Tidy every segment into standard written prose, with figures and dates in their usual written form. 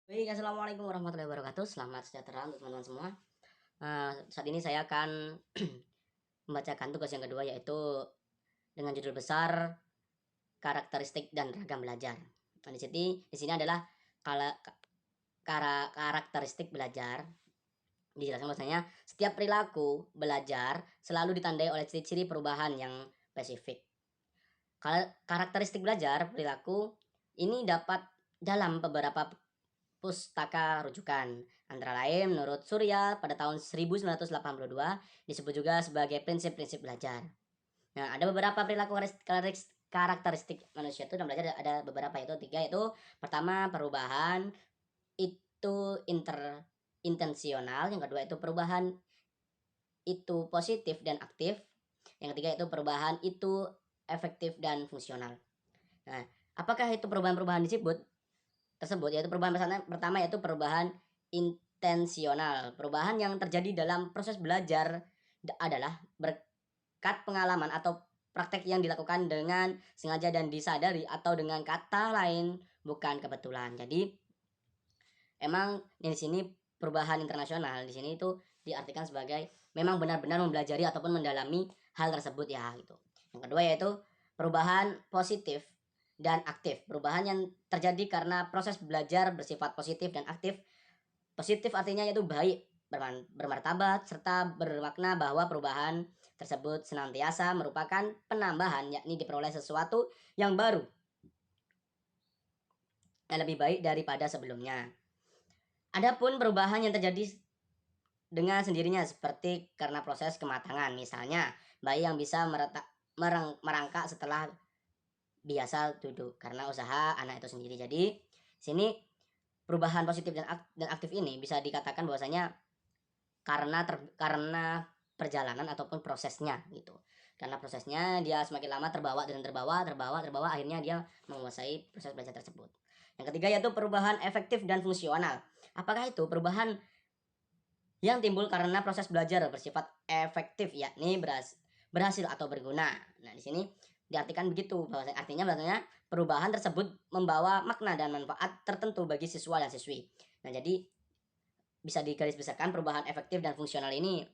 Baik, assalamualaikum warahmatullahi wabarakatuh. Selamat sejahtera untuk teman-teman semua. Saat ini saya akan membacakan tugas yang kedua, yaitu dengan judul besar karakteristik dan ragam belajar. Nah, di sini adalah karakteristik belajar. Dijelaskan bahwasanya setiap perilaku belajar selalu ditandai oleh ciri-ciri perubahan yang spesifik. Karakteristik belajar perilaku ini dapat dalam beberapa pustaka rujukan. Antara lain menurut Surya pada tahun 1982 disebut juga sebagai prinsip-prinsip belajar. Nah, ada beberapa perilaku karakteristik manusia itu dalam belajar, ada beberapa, yaitu tiga, yaitu pertama perubahan itu intensional, yang kedua itu perubahan itu positif dan aktif, yang ketiga itu perubahan itu efektif dan fungsional. Nah, apakah itu perubahan-perubahan tersebut, yaitu perubahan pertama yaitu perubahan intensional. Perubahan yang terjadi dalam proses belajar adalah berkat pengalaman atau praktek yang dilakukan dengan sengaja dan disadari, atau dengan kata lain bukan kebetulan. Jadi emang yang di sini perubahan internasional di sini itu diartikan sebagai memang benar-benar mempelajari ataupun mendalami hal tersebut ya gitu. Yang kedua yaitu perubahan positif dan aktif. Perubahan yang terjadi karena proses belajar bersifat positif dan aktif. Positif artinya yaitu baik, bermartabat, serta bermakna bahwa perubahan tersebut senantiasa merupakan penambahan, yakni diperoleh sesuatu yang baru yang lebih baik daripada sebelumnya. Adapun perubahan yang terjadi dengan sendirinya seperti karena proses kematangan, misalnya bayi yang bisa merangkak setelah biasa duduk karena usaha anak itu sendiri. Jadi sini perubahan positif dan aktif ini bisa dikatakan bahwasanya karena perjalanan ataupun prosesnya gitu. Karena prosesnya dia semakin lama terbawa akhirnya dia menguasai proses belajar tersebut. Yang ketiga yaitu perubahan efektif dan fungsional. Apakah itu perubahan yang timbul karena proses belajar bersifat efektif, yakni berhasil atau berguna. Nah, di sini diartikan begitu, bahwasanya perubahan tersebut membawa makna dan manfaat tertentu bagi siswa dan siswi. Nah, jadi bisa digarisbesarkan perubahan efektif dan fungsional ini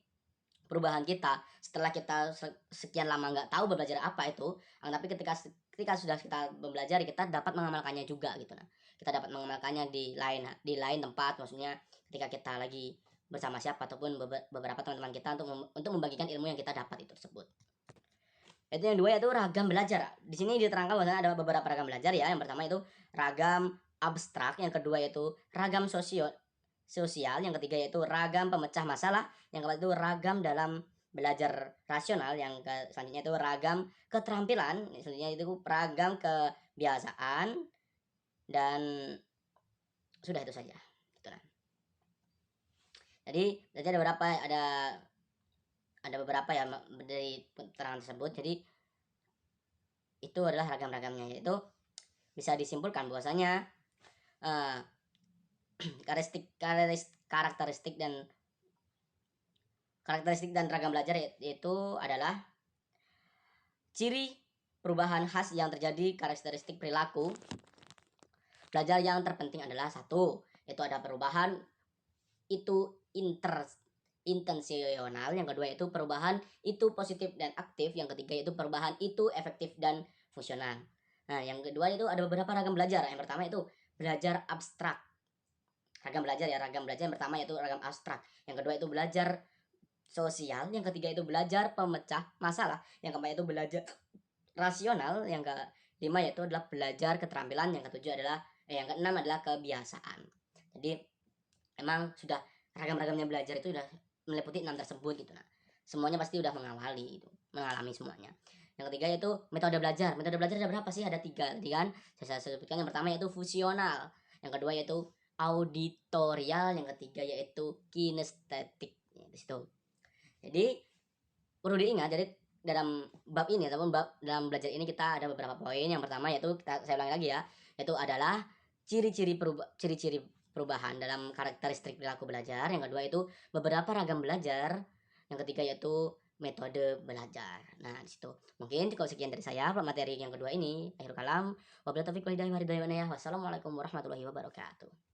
perubahan kita setelah kita sekian lama nggak tahu belajar apa itu, tapi ketika sudah kita belajar kita dapat mengamalkannya juga gitu. Nah, kita dapat mengamalkannya di lain tempat, maksudnya ketika kita lagi bersama siapa ataupun beberapa teman-teman kita untuk membagikan ilmu yang kita dapat itu tersebut. Itu yang dua yaitu ragam belajar. Di sini diterangkan bahwa ada beberapa ragam belajar ya. Yang pertama itu ragam abstrak, yang kedua yaitu ragam sosial, yang ketiga yaitu ragam pemecah masalah, yang keempat itu ragam dalam belajar rasional, yang selanjutnya itu ragam keterampilan, selanjutnya itu ragam kebiasaan, dan sudah itu saja. Gitu lah. Jadi ada beberapa ya dari keterangan tersebut. Jadi itu adalah ragam-ragamnya, yaitu bisa disimpulkan bahwasanya uh, karakteristik dan ragam belajar itu adalah ciri perubahan khas yang terjadi karakteristik perilaku belajar. Yang terpenting adalah satu, yaitu ada perubahan itu intensional, yang kedua yaitu perubahan itu positif dan aktif, yang ketiga yaitu perubahan itu efektif dan fungsional. Nah, yang kedua itu ada beberapa ragam belajar. Yang pertama itu belajar abstrak. Ragam belajar yang pertama yaitu ragam abstrak, yang kedua itu belajar sosial, yang ketiga itu belajar pemecah masalah, yang keempat itu belajar rasional, yang kelima yaitu adalah belajar keterampilan, yang yang keenam adalah kebiasaan. Jadi emang sudah ragam-ragamnya belajar itu udah meliputi 6 tersebut gitu. Nah, semuanya pasti udah mengalami semuanya. Yang ketiga yaitu metode belajar. Metode belajar ada berapa sih? Ada 3 tadi kan saya sebutkan. Yang pertama yaitu fusional, yang kedua yaitu auditorial, yang ketiga yaitu kinestetik di situ. Jadi perlu diingat, jadi dalam bab ini ataupun dalam belajar ini kita ada beberapa poin. Yang pertama yaitu saya ulangi lagi ya, yaitu adalah ciri-ciri perubahan dalam karakteristik perilaku belajar. Yang kedua itu beberapa ragam belajar. Yang ketiga yaitu metode belajar. Nah, di situ. Mungkin cukup sekian dari saya materi yang kedua ini. Akhirul kalam. Wabillahi taufiq wal hidayah. Wassalamualaikum warahmatullahi wabarakatuh.